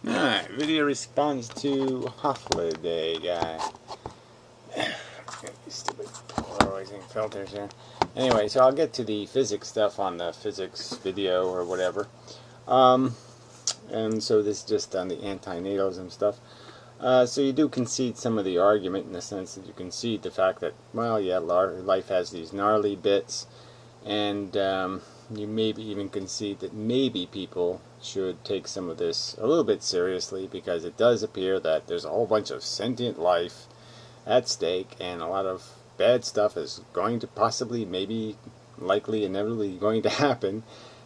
Alright, video response to Hythloday guy. These stupid polarizing filters here. Anyway, so I'll get to the physics stuff on the physics video or whatever. And so this is just on the antinatalism stuff. So you do concede some of the argument in the sense that you concede the fact that, well, yeah, life has these gnarly bits, and you maybe even concede that maybe people should take some of this a little bit seriously, because it does appear that there's a whole bunch of sentient life at stake, and a lot of bad stuff is going to possibly, maybe, likely, inevitably going to happen,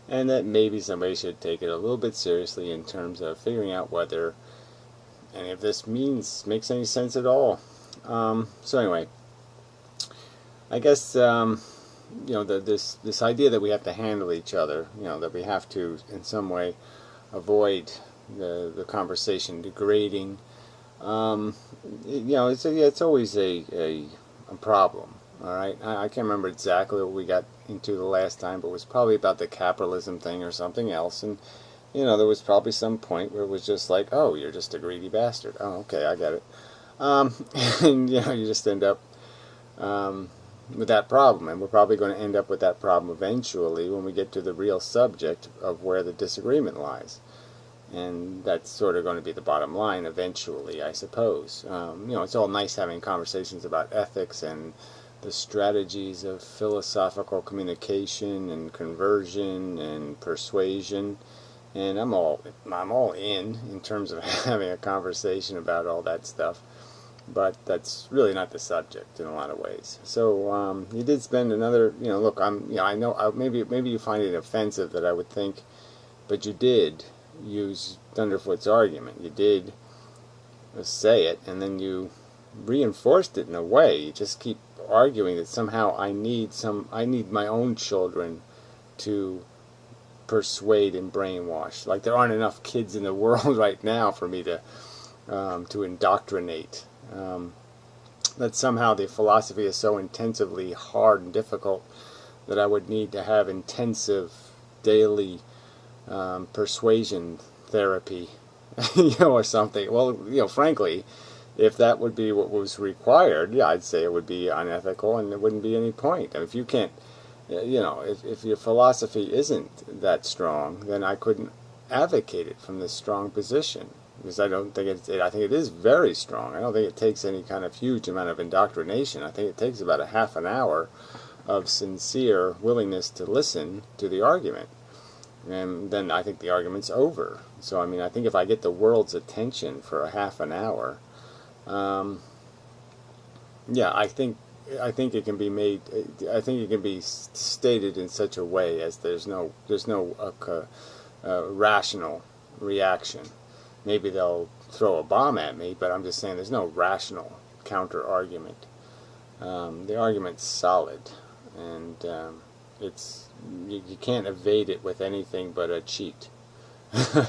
and that maybe somebody should take it a little bit seriously in terms of figuring out whether any of this makes any sense at all. So anyway, I guess this idea that we have to handle each other, that we have to in some way avoid the conversation degrading, it's always a problem. All right, I can't remember exactly what we got into the last time, but it was probably about the capitalism thing or something else, and there was probably some point where it was just like, oh, you're just a greedy bastard. Oh, okay, I get it. And you just end up with that problem, and we're probably going to end up with that problem eventually when we get to the real subject of where the disagreement lies. And that's sort of going to be the bottom line eventually, I suppose. It's all nice having conversations about ethics and the strategies of philosophical communication and conversion and persuasion, and I'm all in terms of having a conversation about all that stuff. But that's really not the subject in a lot of ways. So you did spend another, look, I know, maybe you find it offensive that I would think, but you did use Thunderfoot's argument. You did say it, and then you reinforced it in a way. You just keep arguing that somehow I need my own children to persuade and brainwash. Like there aren't enough kids in the world right now for me to indoctrinate. That somehow the philosophy is so intensively hard and difficult that I would need to have intensive daily persuasion therapy, or something. Well, frankly, if that would be what was required, yeah, I'd say it would be unethical, and there wouldn't be any point. If you can't, if your philosophy isn't that strong, then I couldn't advocate it from this strong position. Because I don't think I think it is very strong. I don't think it takes any kind of huge amount of indoctrination. I think it takes about a half an hour of sincere willingness to listen to the argument. And then I think the argument's over. So, I think if I get the world's attention for a half an hour, yeah, I think it can be made. I think it can be stated in such a way as there's no rational reaction. Maybe they'll throw a bomb at me, but I'm just saying there's no rational counter-argument. The argument's solid, and it's you can't evade it with anything but a cheat.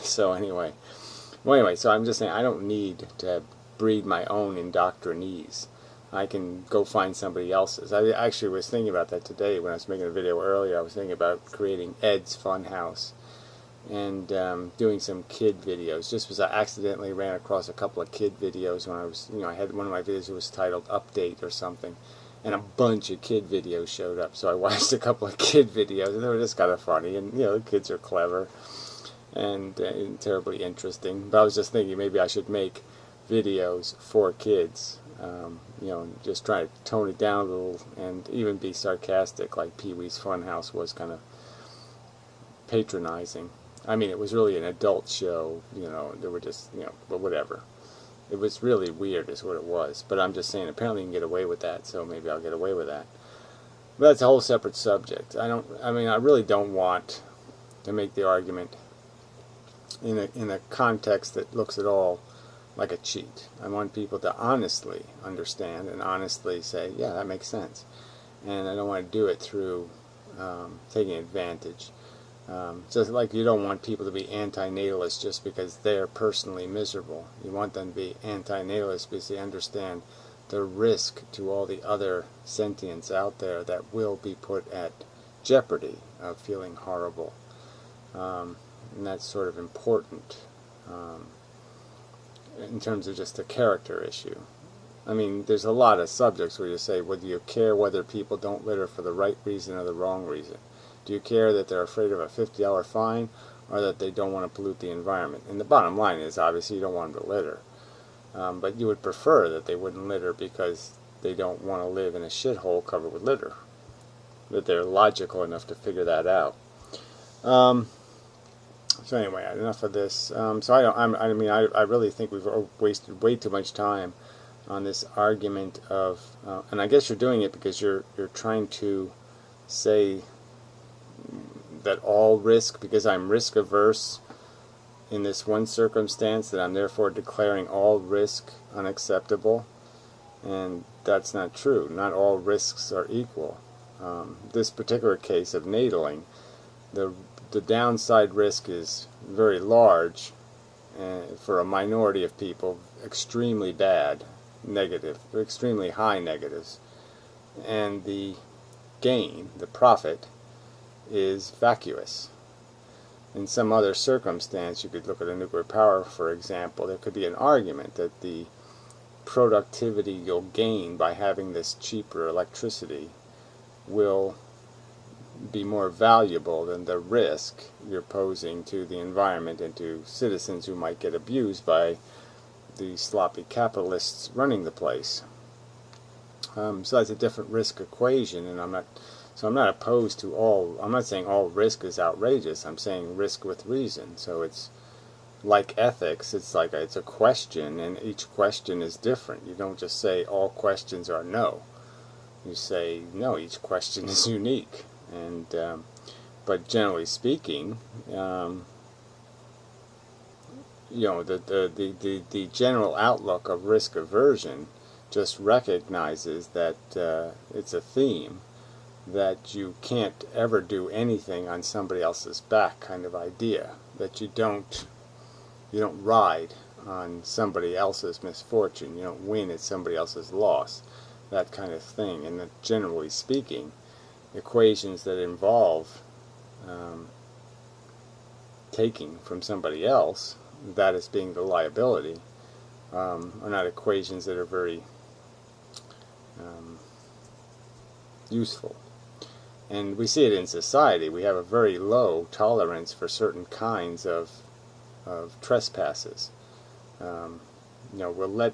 So anyway, so I'm just saying I don't need to breed my own indoctrinees. I can go find somebody else's. I actually was thinking about that today when I was making a video earlier. I was thinking about creating Ed's Funhouse and doing some kid videos, just because I accidentally ran across a couple of kid videos when I was, I had one of my videos that was titled Update or something, and a bunch of kid videos showed up. So I watched a couple of kid videos, and they were just kind of funny, and the kids are clever and terribly interesting. But I was just thinking maybe I should make videos for kids, and just try to tone it down a little and even be sarcastic, like Pee-wee's Funhouse was kind of patronizing. It was really an adult show, they were just, but whatever. It was really weird is what it was. But I'm just saying, apparently you can get away with that, so maybe I'll get away with that. But that's a whole separate subject. I really don't want to make the argument in a context that looks at all like a cheat. I want people to honestly understand and honestly say, yeah, that makes sense. And I don't want to do it through taking advantage. Just like you don't want people to be anti-natalists just because they're personally miserable. You want them to be anti-natalists because they understand the risk to all the other sentients out there that will be put at jeopardy of feeling horrible. And that's sort of important. in terms of just a character issue. I mean, there's a lot of subjects where you say, well, do you care whether people don't litter for the right reason or the wrong reason? Do you care that they're afraid of a $50 fine or that they don't want to pollute the environment? And the bottom line is, obviously, you don't want them to litter. But you would prefer that they wouldn't litter because they don't want to live in a shithole covered with litter. That they're logical enough to figure that out. So anyway, enough of this. So I really think we've wasted way too much time on this argument of, and I guess you're doing it because you're trying to say that all risk, because I'm risk averse in this one circumstance, that I'm therefore declaring all risk unacceptable, and that's not true. Not all risks are equal. This particular case of needling, the downside risk is very large, and for a minority of people, extremely bad, negative, extremely high negatives, and the gain, the profit, is vacuous. In some other circumstance, you could look at a nuclear power, for example, there could be an argument that the productivity you'll gain by having this cheaper electricity will be more valuable than the risk you're posing to the environment and to citizens who might get abused by the sloppy capitalists running the place. So that's a different risk equation, and I'm not opposed to all. I'm not saying all risk is outrageous. I'm saying risk with reason. So it's like ethics. It's a question, and each question is different. You don't just say all questions are no. You say no. Each question is unique, and but generally speaking, the general outlook of risk aversion just recognizes that it's a theme that you can't ever do anything on somebody else's back kind of idea, that you don't ride on somebody else's misfortune, you don't win at somebody else's loss, that kind of thing. And that generally speaking, equations that involve taking from somebody else, that as being the liability, are not equations that are very useful. And we see it in society. We have a very low tolerance for certain kinds of trespasses. We'll let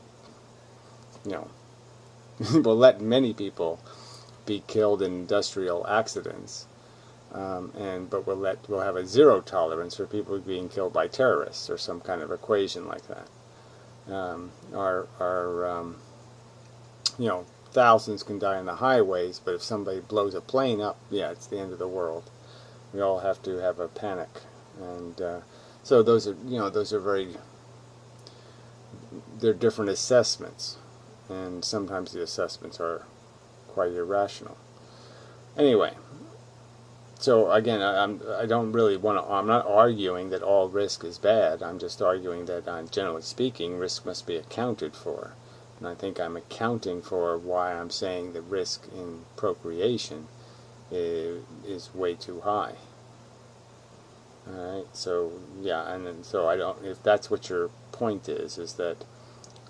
we'll let many people be killed in industrial accidents, but we'll have a zero tolerance for people being killed by terrorists, or some kind of equation like that. Thousands can die on the highways, but if somebody blows a plane up, yeah, it's the end of the world. We all have to have a panic, and so those are they're different assessments, and sometimes the assessments are quite irrational. Anyway, so again, I don't really want to. I'm not arguing that all risk is bad. I'm just arguing that, generally speaking, risk must be accounted for. And I think I'm accounting for why I'm saying the risk in procreation is way too high. Alright, so yeah, and so I don't, if that's what your point is that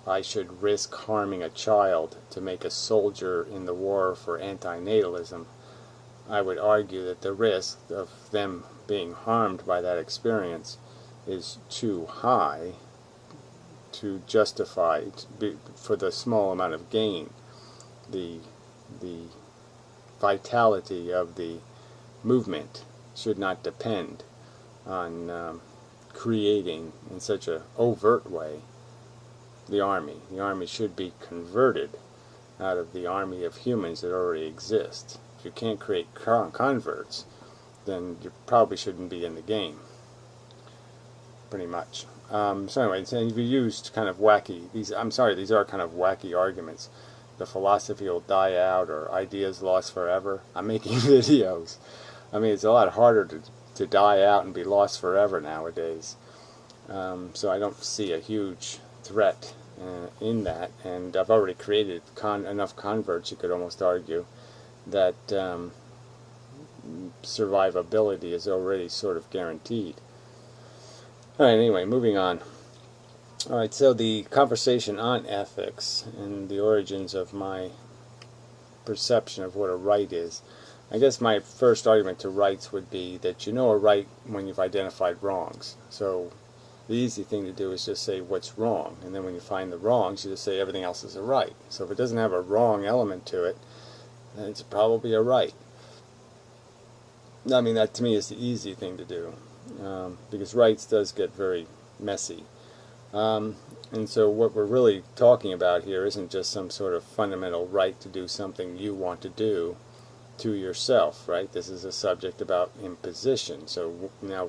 I should risk harming a child to make a soldier in the war for antinatalism, I would argue that the risk of them being harmed by that experience is too high to justify, for the small amount of gain, the vitality of the movement should not depend on creating in such an overt way the army. The army should be converted out of the army of humans that already exist. If you can't create converts, then you probably shouldn't be in the game, pretty much. So anyway, you've used kind of wacky, these are kind of wacky arguments. The philosophy will die out, or ideas lost forever. I'm making videos. I mean, it's a lot harder to die out and be lost forever nowadays. So I don't see a huge threat in that, and I've already created enough converts, you could almost argue, that survivability is already sort of guaranteed. Alright, anyway, moving on. Alright, so the conversation on ethics and the origins of my perception of what a right is. I guess my first argument to rights would be that you know a right when you've identified wrongs. So the easy thing to do is just say what's wrong, and then when you find the wrongs, you just say everything else is a right. So if it doesn't have a wrong element to it, then it's probably a right. I mean, that to me is the easy thing to do, because rights does get very messy. And so what we're really talking about here isn't just some sort of fundamental right to do something you want to do to yourself, right? This is a subject about imposition. So now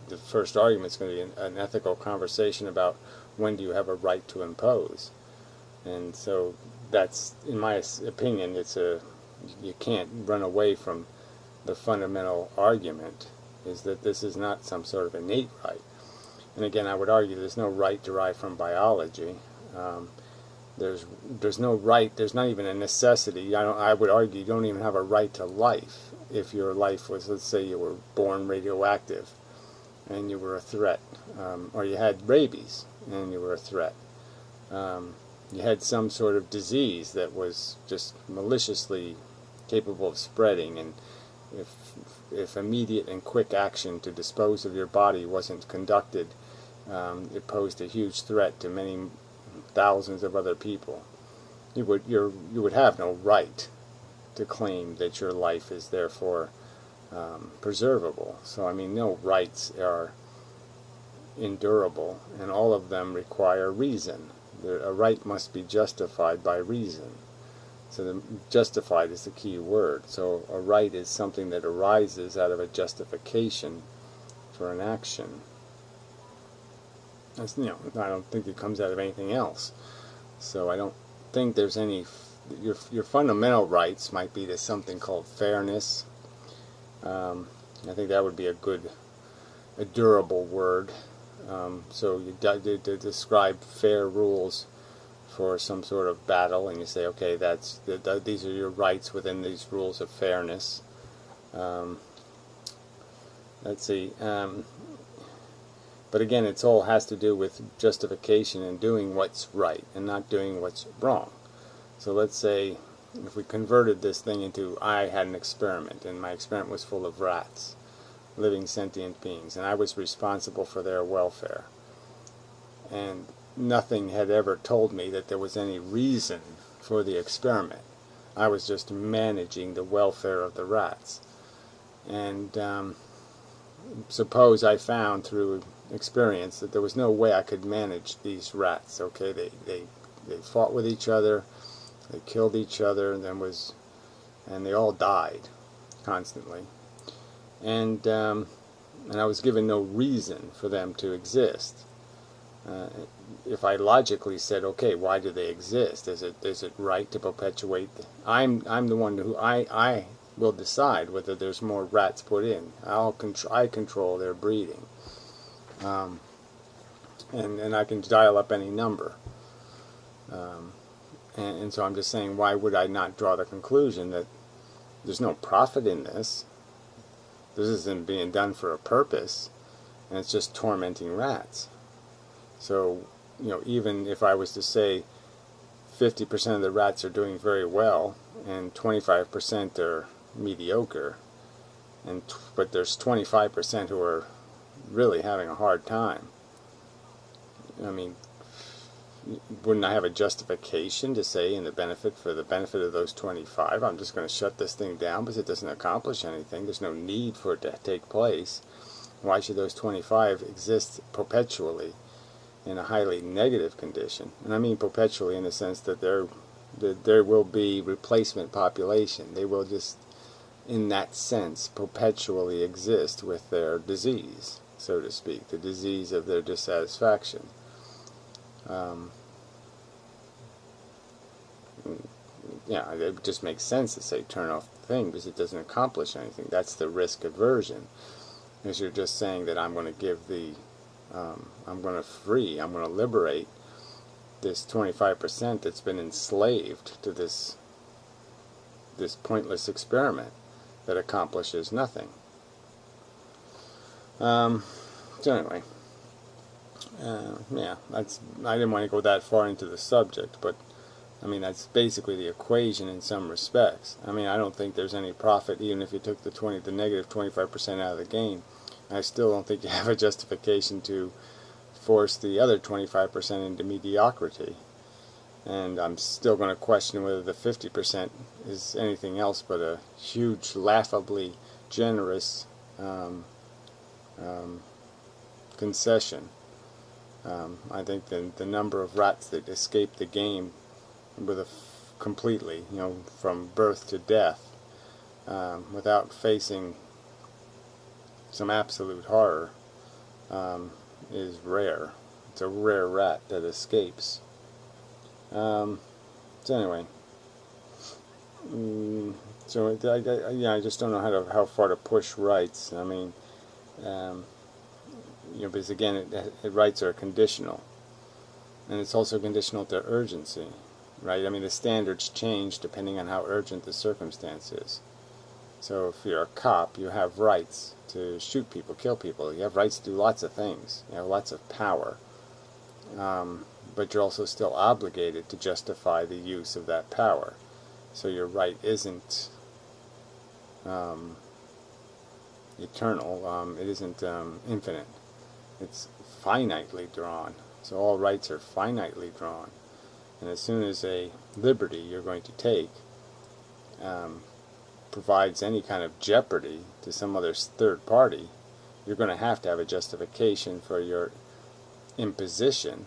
the first argument is going to be an ethical conversation about when do you have a right to impose. And so that's, in my opinion, you can't run away from the fundamental argument, is that this is not some sort of innate right. And again, I would argue there's no right derived from biology. There's no right. There's not even a necessity. I would argue you don't even have a right to life if your life was, let's say, you were born radioactive, and you were a threat, or you had rabies and you were a threat. You had some sort of disease that was just maliciously capable of spreading, and if immediate and quick action to dispose of your body wasn't conducted, it posed a huge threat to many thousands of other people. You would have no right to claim that your life is therefore preservable. So I mean, no rights are endurable, and all of them require reason. A right must be justified by reason. So justified is the key word. So a right is something that arises out of a justification for an action. That's, I don't think it comes out of anything else. So I don't think there's any. Your fundamental rights might be to something called fairness. I think that would be a durable word. So you describe fair rules for some sort of battle, and you say, okay, these are your rights within these rules of fairness. Let's see. But again, it all has to do with justification and doing what's right and not doing what's wrong. So let's say if we converted this thing into, I had an experiment, and my experiment was full of rats, living sentient beings, and I was responsible for their welfare. And nothing had ever told me that there was any reason for the experiment. I was just managing the welfare of the rats. And suppose I found through experience that there was no way I could manage these rats. Okay, they fought with each other, they killed each other, and they all died constantly. And I was given no reason for them to exist. If I logically said, okay, why do they exist? Is it right to perpetuate? I'm the one who I will decide whether there's more rats put in. I control their breeding, and I can dial up any number. And so I'm just saying, why would I not draw the conclusion that there's no profit in this? This isn't being done for a purpose, and it's just tormenting rats. So, even if I was to say 50% of the rats are doing very well and 25% are mediocre, but there's 25% who are really having a hard time, I mean, wouldn't I have a justification to say for the benefit of those 25, I'm just going to shut this thing down because it doesn't accomplish anything. There's no need for it to take place. Why should those 25 exist perpetually in a highly negative condition? And I mean perpetually in the sense that there will be replacement population. They will just, in that sense, perpetually exist with their disease, so to speak, the disease of their dissatisfaction. Yeah, it just makes sense to say turn off the thing because it doesn't accomplish anything. That's the risk aversion, because you're just saying that I'm going to give I'm going to liberate this 25% that's been enslaved to this pointless experiment that accomplishes nothing. So anyway, Yeah, I didn't want to go that far into the subject, but I mean, that's basically the equation in some respects. I mean, I don't think there's any profit even if you took the negative 25% out of the game. I still don't think you have a justification to force the other 25% into mediocrity. And I'm still going to question whether the 50% is anything else but a huge, laughably generous concession. I think the number of rats that escape the game completely, from birth to death, without facing some absolute horror, is rare. It's a rare rat that escapes. So anyway, I just don't know how far to push rights. I mean, because again, rights are conditional, and it's also conditional to urgency, right? I mean, the standards change depending on how urgent the circumstance is. So if you're a cop, you have rights to shoot people, kill people. You have rights to do lots of things. You have lots of power. But you're also still obligated to justify the use of that power. So your right isn't eternal. It isn't infinite. It's finitely drawn. So all rights are finitely drawn. And as soon as a liberty you're going to take provides any kind of jeopardy to some other third party, you're going to have a justification for your imposition,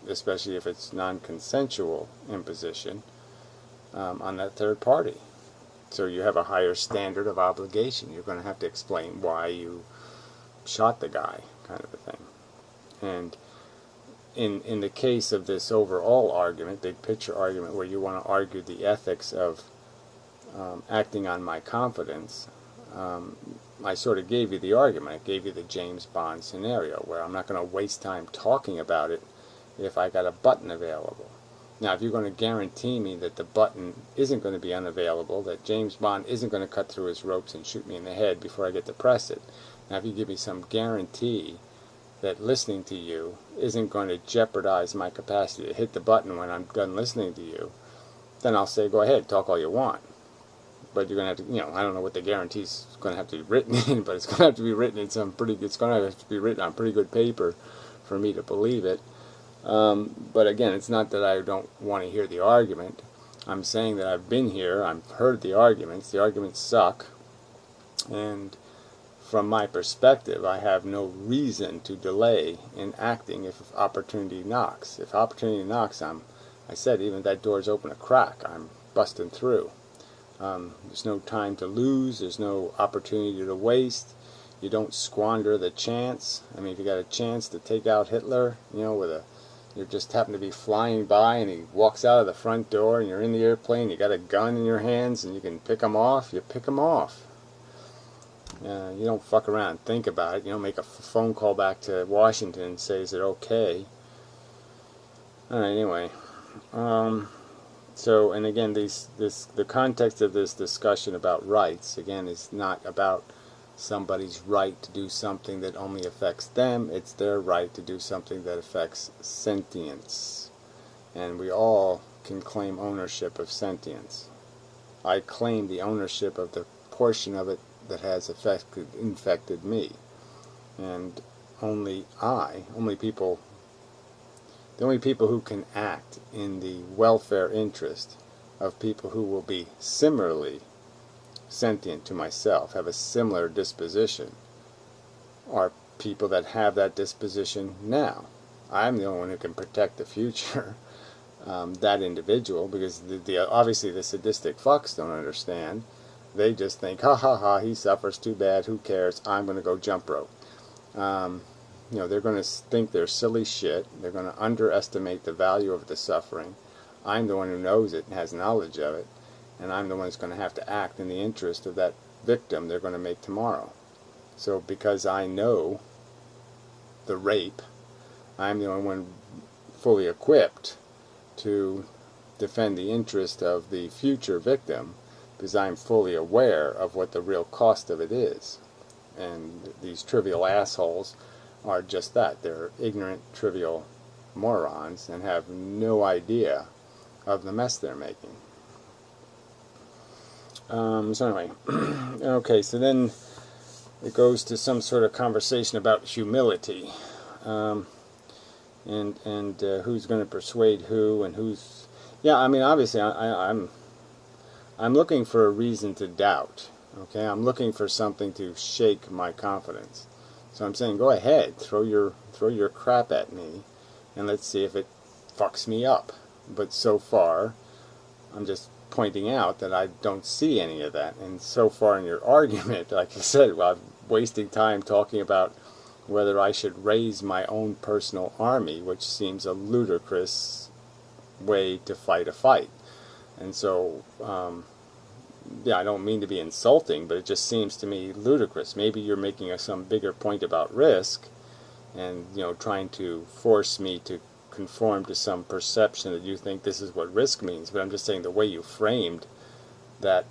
especially if it's non-consensual imposition on that third party. So you have a higher standard of obligation. You're going to have to explain why you shot the guy, kind of a thing. And in the case of this overall argument, big picture argument, where you want to argue the ethics of acting on my confidence, I sort of gave you the argument. I gave you the James Bond scenario, where I'm not going to waste time talking about it if I got a button available. Now, if you're going to guarantee me that the button isn't going to be unavailable, that James Bond isn't going to cut through his ropes and shoot me in the head before I get to press it, now if you give me some guarantee that listening to you isn't going to jeopardize my capacity to hit the button when I'm done listening to you, then I'll say, go ahead, talk all you want. But you're going to have to, I don't know what the guarantee's going to have to be written in, but it's going to have to be written in it's going to have to be written on pretty good paper for me to believe it. But again, it's not that I don't want to hear the argument. I'm saying that I've been here, I've heard the arguments suck, and from my perspective, I have no reason to delay in acting if opportunity knocks. If opportunity knocks, I said, even if that door's open a crack, I'm busting through. There's no time to lose, there's no opportunity to waste. You don't squander the chance. I mean, if you got a chance to take out Hitler, you just happen to be flying by and he walks out of the front door and you're in the airplane, you got a gun in your hands and you can pick him off, you pick him off. You don't fuck around and think about it. You don't make a phone call back to Washington and say, is it okay? Alright, anyway. So, and again, the context of this discussion about rights, again, is not about somebody's right to do something that only affects them. It's their right to do something that affects sentience. And we all can claim ownership of sentience. I claim the ownership of the portion of it that has infected me. And the only people who can act in the welfare interest of people who will be similarly sentient to myself, have a similar disposition, are people that have that disposition now. I'm the only one who can protect the future, that individual, because obviously the sadistic fucks don't understand. They just think, ha ha ha, he suffers, too bad, who cares, I'm going to go jump rope. They're going to think they're silly shit. They're going to underestimate the value of the suffering. I'm the one who knows it and has knowledge of it, and I'm the one who's going to have to act in the interest of that victim they're going to make tomorrow. So because I know the rape, I'm the only one fully equipped to defend the interest of the future victim, because I'm fully aware of what the real cost of it is. And these trivial assholes are just that. They're ignorant, trivial morons and have no idea of the mess they're making. So anyway, okay, so then it goes to some sort of conversation about humility, and who's going to persuade who, and who's, yeah, I mean, obviously I'm looking for a reason to doubt. Okay, I'm looking for something to shake my confidence. So I'm saying, go ahead, throw your crap at me, and let's see if it fucks me up. But so far, I'm just pointing out that I don't see any of that. And so far in your argument, like I said, well, I'm wasting time talking about whether I should raise my own personal army, which seems a ludicrous way to fight a fight. And so, yeah, I don't mean to be insulting, but it just seems to me ludicrous. Maybe you're making some bigger point about risk and, you know, trying to force me to conform to some perception that you think this is what risk means. But I'm just saying the way you framed that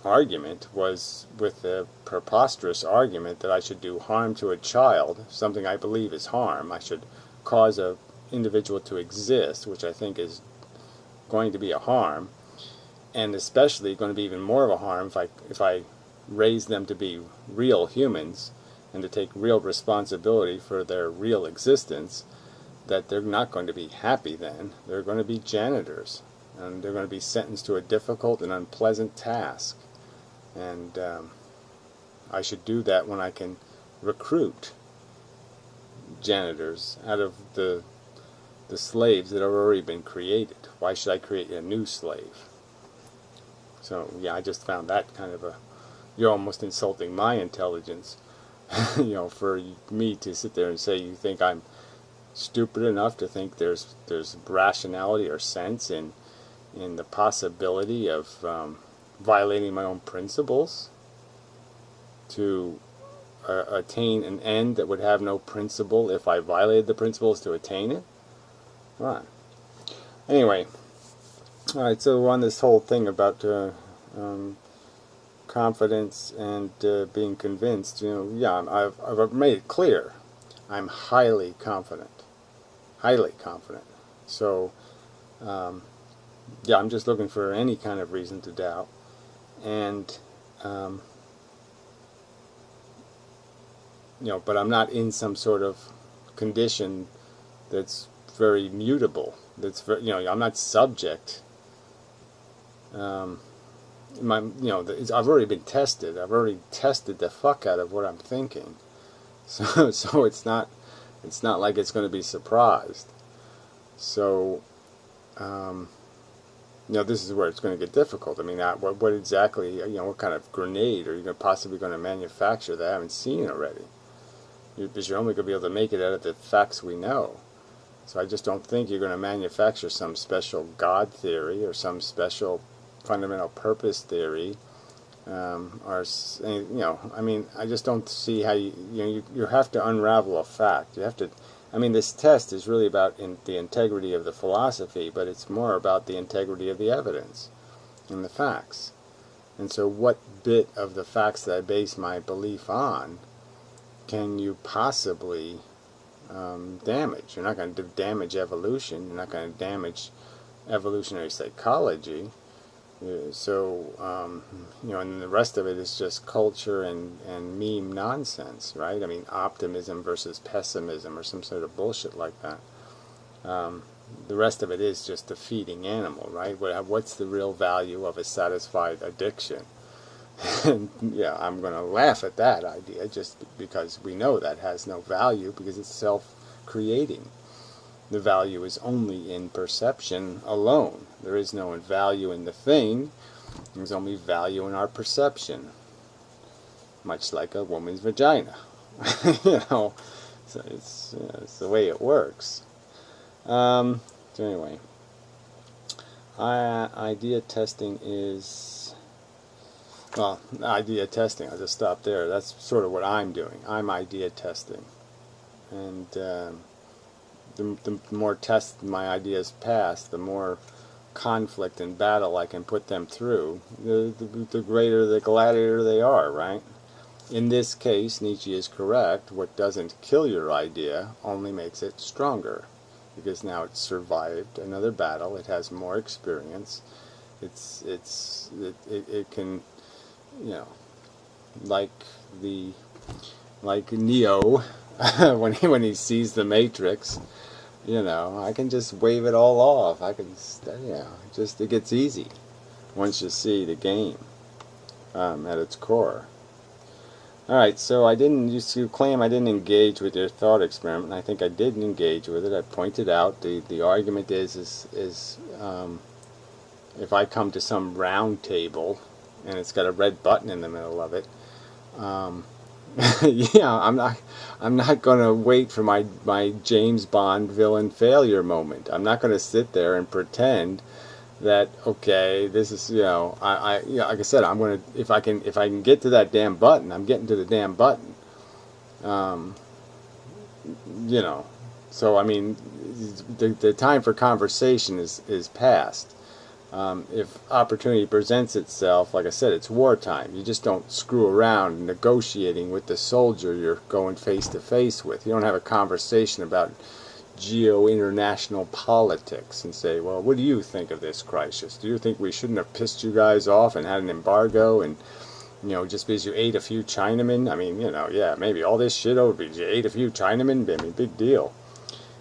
argument was with a preposterous argument that I should do harm to a child, something I believe is harm. I should cause an individual to exist, which I think is going to be a harm, and especially going to be even more of a harm if I raise them to be real humans and to take real responsibility for their real existence, that they're not going to be happy then. They're going to be janitors, and they're going to be sentenced to a difficult and unpleasant task. And I should do that when I can recruit janitors out of the slaves that have already been created. Why should I create a new slave? So, yeah, I just found that kind of you're almost insulting my intelligence, you know, for me to sit there and say you think I'm stupid enough to think there's rationality or sense in the possibility of violating my own principles to attain an end that would have no principle if I violated the principles to attain it. Come on. Anyway, all right. So on this whole thing about confidence and being convinced, you know, yeah, I've made it clear. I'm highly confident. Highly confident. So, yeah, I'm just looking for any kind of reason to doubt. And, you know, but I'm not in some sort of condition that's very mutable. That's very, you know, I'm not subject. You know, I've already been tested. I've already tested the fuck out of what I'm thinking. So it's not like it's going to be surprised. So, you know, this is where it's going to get difficult. I mean, what exactly, you know, what kind of grenade are you possibly going to manufacture that I haven't seen already? Because you're only going to be able to make it out of the facts we know. So I just don't think you're going to manufacture some special God theory or some special fundamental purpose theory, or, you know, I mean, I just don't see how you have to unravel a fact. You have to. I mean, this test is really about the integrity of the philosophy, but it's more about the integrity of the evidence and the facts. And so what bit of the facts that I base my belief on can you possibly damage? You're not going to damage evolution. You're not going to damage evolutionary psychology. So, you know, and the rest of it is just culture and meme nonsense, right? I mean, optimism versus pessimism or some sort of bullshit like that. The rest of it is just a feeding animal, right? What's the real value of a satisfied addiction? And, yeah, I'm going to laugh at that idea just because we know that has no value because it's self-creating. The value is only in perception alone. There is no value in the thing. There's only value in our perception. Much like a woman's vagina. You know, so it's the way it works. So anyway, idea testing is, well, idea testing, I'll just stop there. That's sort of what I'm doing. I'm idea testing. And the more tests my ideas pass, the more conflict and battle I can put them through, the greater the gladiator they are, right? In this case, Nietzsche is correct. What doesn't kill your idea only makes it stronger, because now it's survived another battle. It has more experience. It can, you know, like Neo when he sees the Matrix. You know, I can just wave it all off. I can, you know, just it gets easy once you see the game at its core. Alright, so you claim I didn't engage with your thought experiment, and I think I did engage with it. I pointed out the argument is if I come to some round table and it's got a red button in the middle of it, yeah, I'm not going to wait for my James Bond villain failure moment. I'm not going to sit there and pretend that, okay, this is, you know, you know, like I said, I'm going to, if I can get to that damn button, I'm getting to the damn button. You know, so I mean, the time for conversation is past. If opportunity presents itself, like I said, it's wartime. You just don't screw around negotiating with the soldier you're going face to face with. You don't have a conversation about geo-international politics and say, well, what do you think of this crisis? Do you think we shouldn't have pissed you guys off and had an embargo, and, you know, just because you ate a few Chinamen? I mean, you know, yeah, maybe all this shit over because you ate a few Chinamen, I mean, big deal.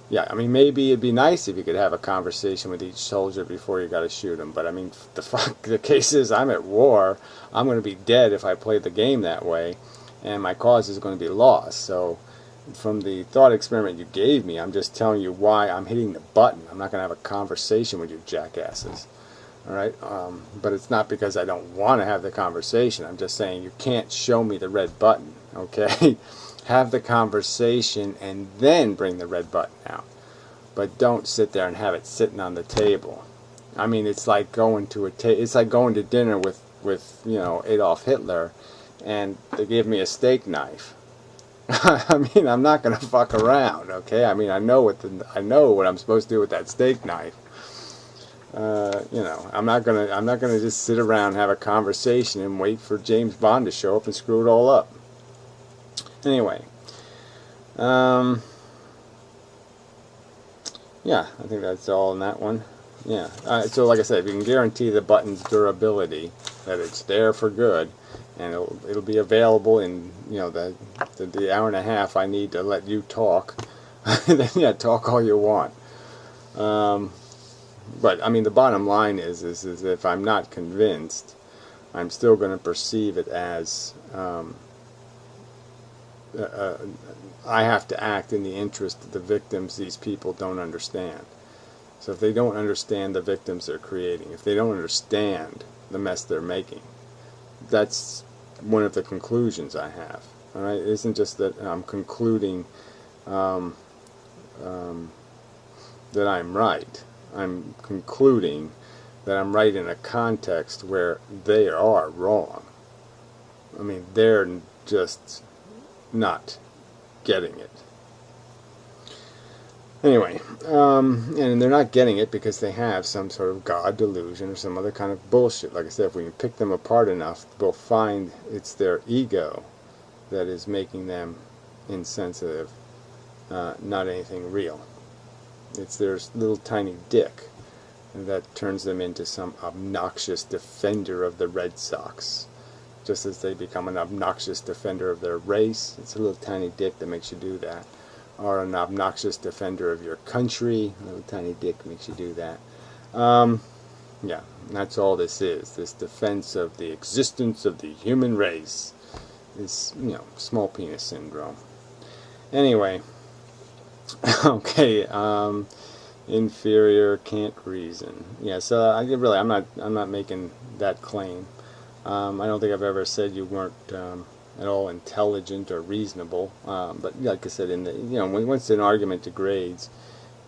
Yeah, I mean, maybe it'd be nice if you could have a conversation with each soldier before you got to shoot him, but I mean, the case is I'm at war. I'm going to be dead if I play the game that way, and my cause is going to be lost. So from the thought experiment you gave me, I'm just telling you why I'm hitting the button. I'm not going to have a conversation with you jackasses. Alright? But it's not because I don't want to have the conversation. I'm just saying you can't show me the red button. Okay? Have the conversation and then bring the red button out. But don't sit there and have it sitting on the table. I mean, it's like going to it's like going to dinner with you know, Adolf Hitler, and they give me a steak knife. I mean, I'm not gonna fuck around, okay? I mean, I know what I'm supposed to do with that steak knife. You know, I'm not gonna just sit around and have a conversation and wait for James Bond to show up and screw it all up. Anyway, yeah, I think that's all in that one. Yeah. So, like I said, if you can guarantee the button's durability, that it's there for good, and it'll be available in, you know, the hour and a half I need to let you talk, then yeah, talk all you want. But I mean, the bottom line is if I'm not convinced, I'm still going to perceive it as I have to act in the interest of the victims these people don't understand. So if they don't understand the victims they're creating, if they don't understand the mess they're making, that's one of the conclusions I have. All right, it isn't just that I'm concluding that I'm right. I'm concluding that I'm right in a context where they are wrong. I mean, they're just not getting it. Anyway, and they're not getting it because they have some sort of God delusion or some other kind of bullshit. Like I said, if we can pick them apart enough, we'll find it's their ego that is making them insensitive, not anything real. It's their little tiny dick that turns them into some obnoxious defender of the Red Sox. Just as they become an obnoxious defender of their race, it's a little tiny dick that makes you do that. Or an obnoxious defender of your country, a little tiny dick makes you do that. Yeah, that's all this is. This defense of the existence of the human race is, you know, small penis syndrome. Anyway, okay, inferior, can't reason. Yeah, so I'm not making that claim. I don't think I've ever said you weren't at all intelligent or reasonable, but like I said, once an argument degrades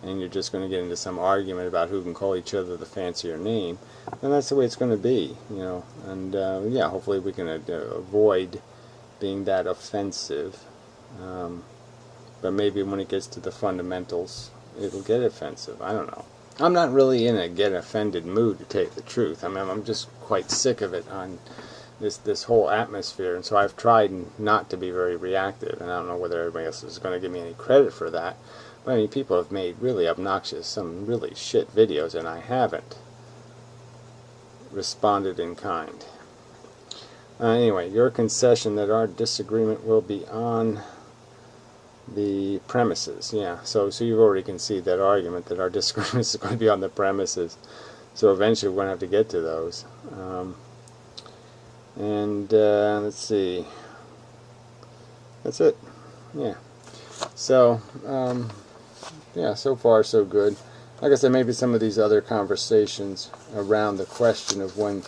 and you're just going to get into some argument about who can call each other the fancier name, then that's the way it's going to be, you know. And yeah, hopefully we can avoid being that offensive, but maybe when it gets to the fundamentals it'll get offensive. I don't know. I'm not really in a get offended mood, to tell you the truth. I mean, I'm just quite sick of it on this whole atmosphere. And so I've tried not to be very reactive, and I don't know whether everybody else is going to give me any credit for that. But I mean, people have made really obnoxious, some really shit videos, and I haven't responded in kind. Anyway, your concession that our disagreement will be on the premises. Yeah, so you've already conceded that argument that our disagreement is going to be on the premises. So eventually we're going to have to get to those. Let's see. That's it. Yeah. So, yeah, so far so good. Like I said, maybe some of these other conversations around the question of when,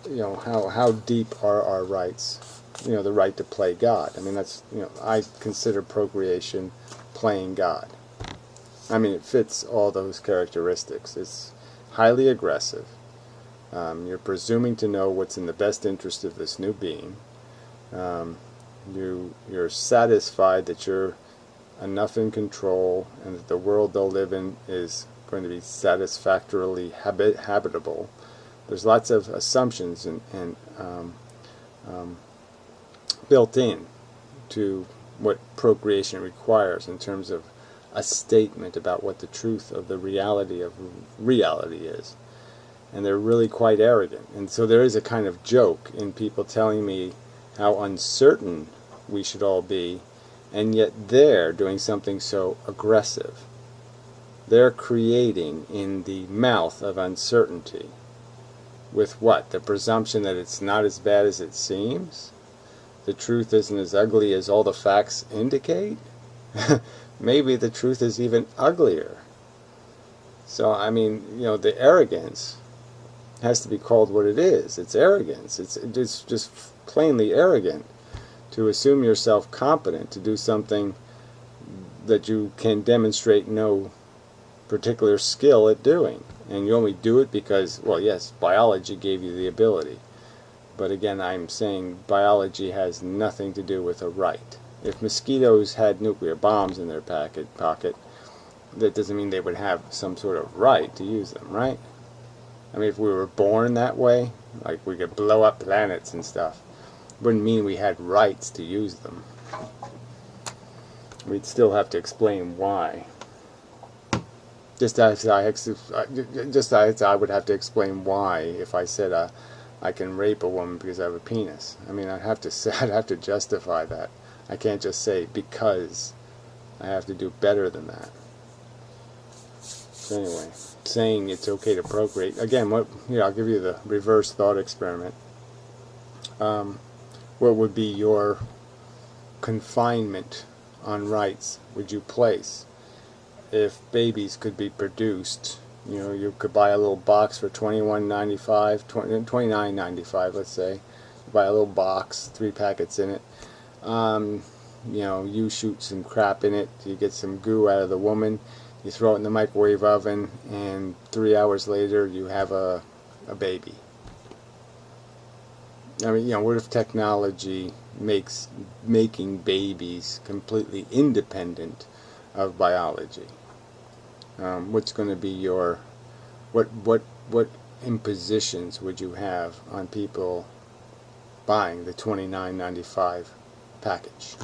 you know, how deep are our rights? You know, the right to play God. I mean, that's, you know, I consider procreation playing God. I mean, it fits all those characteristics. It's highly aggressive. You're presuming to know what's in the best interest of this new being. You're satisfied that you're enough in control and that the world they'll live in is going to be satisfactorily habitable. There's lots of assumptions and built in to what procreation requires in terms of a statement about what the truth of the reality of reality is. And they're really quite arrogant. And so there is a kind of joke in people telling me how uncertain we should all be, and yet they're doing something so aggressive. They're creating in the mouth of uncertainty with what? The presumption that it's not as bad as it seems? The truth isn't as ugly as all the facts indicate? Maybe the truth is even uglier. So, I mean, you know, the arrogance has to be called what it is. It's arrogance. It's just plainly arrogant to assume yourself competent to do something that you can demonstrate no particular skill at doing. And you only do it because, well, yes, biology gave you the ability. But again, I'm saying biology has nothing to do with a right. If mosquitoes had nuclear bombs in their pocket, that doesn't mean they would have some sort of right to use them, right? I mean, if we were born that way, like we could blow up planets and stuff, wouldn't mean we had rights to use them. We'd still have to explain why. Just as I would have to explain why if I said I can rape a woman because I have a penis. I mean, I'd have to justify that. I can't just say because. I have to do better than that. So anyway, saying it's okay to procreate. Again, I'll give you the reverse thought experiment. What would be your confinement on rights would you place if babies could be produced? You know, you could buy a little box for $21.95, $29.95, let's say. You buy a little box, 3 packets in it. You know, you shoot some crap in it. You get some goo out of the woman. You throw it in the microwave oven, and 3 hours later, you have a baby. I mean, you know, what if technology makes making babies completely independent of biology? What's going to be your what impositions would you have on people buying the $29.95 package?